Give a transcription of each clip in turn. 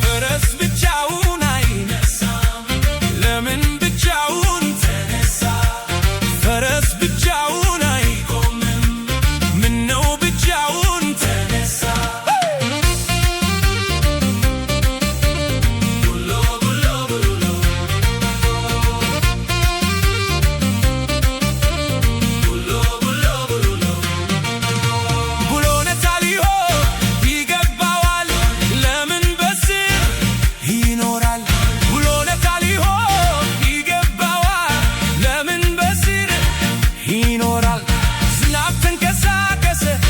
ፈረስ ብቻውን አይነሳም ለምን ብቻውን ተነሳ ፈረስ ብቻውን አይቆምም ምነው ብቻውን ተነሳ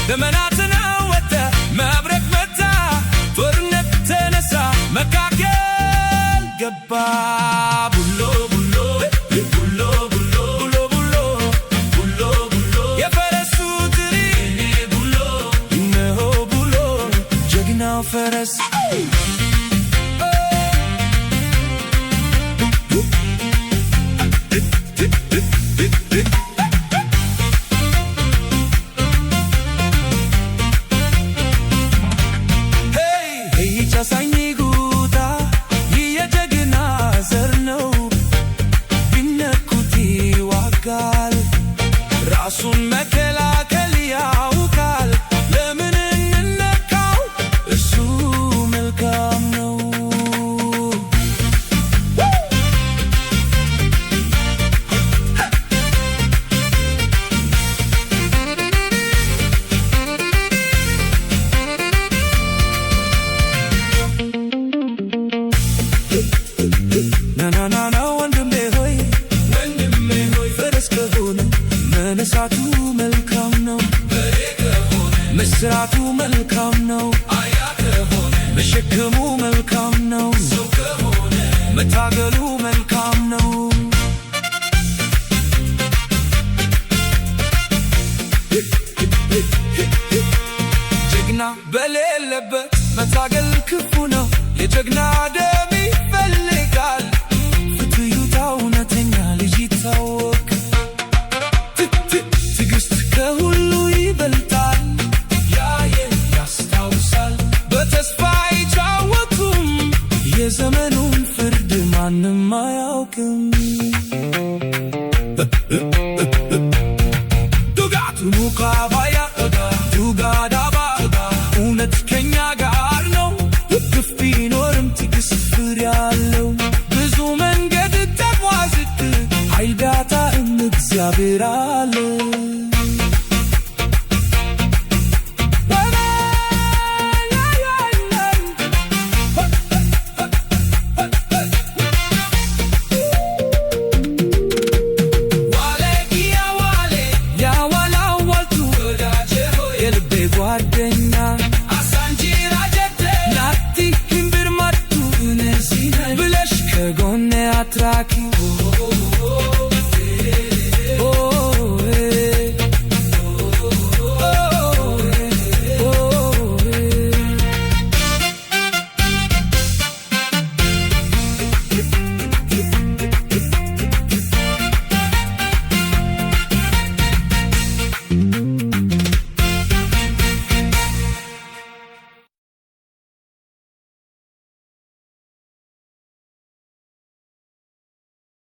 ደመናትን አወጣ መብረቅ መታ ጦርነት ተነሳ መካከል ገባ ቡሎ ቡሎ ቡሎ ቡሎ ቡሎ ቡሎ ቡሎ የፈረሱ ትሪ ቡሎ ነው ቡሎ ጀግናው ፈረስ ሳይኒጉታ የጀግና ዘር ነው ቢነኩት ይዋጋል ራሱን መከላከል ያውቃል ለምን እንነካው እሱ መልካም ነው ናናና ወንድሜ ሆይ ፈረስ ከሆነ መነሳቱ መልካም ነው መስራቱ መልካም ነው መሸከሙ መልካም ነው መታገሉ መልካም ነው ጀግና በሌለበት መታገል ክፉ ነው የጀግና ደም ይፈልጋል እውነተኛ ልጅ ይታወቅ ትዕግስት ከሁሉ ይበልጣል ያየን ያስታውሳል በተስፋ አይጫወቱም የዘመኑን ፍርድ ማንም አያውቅም ዱጋቱ ሙካባያ ዱጋዳባ እውነት ከኛ ጋር ነው ግፍ ቢኖርም ትዕግስት ፍሬ ያለው ብዙ መንገድ ተጓዝክ ኃይል ቢያጣም እግዚአብሔር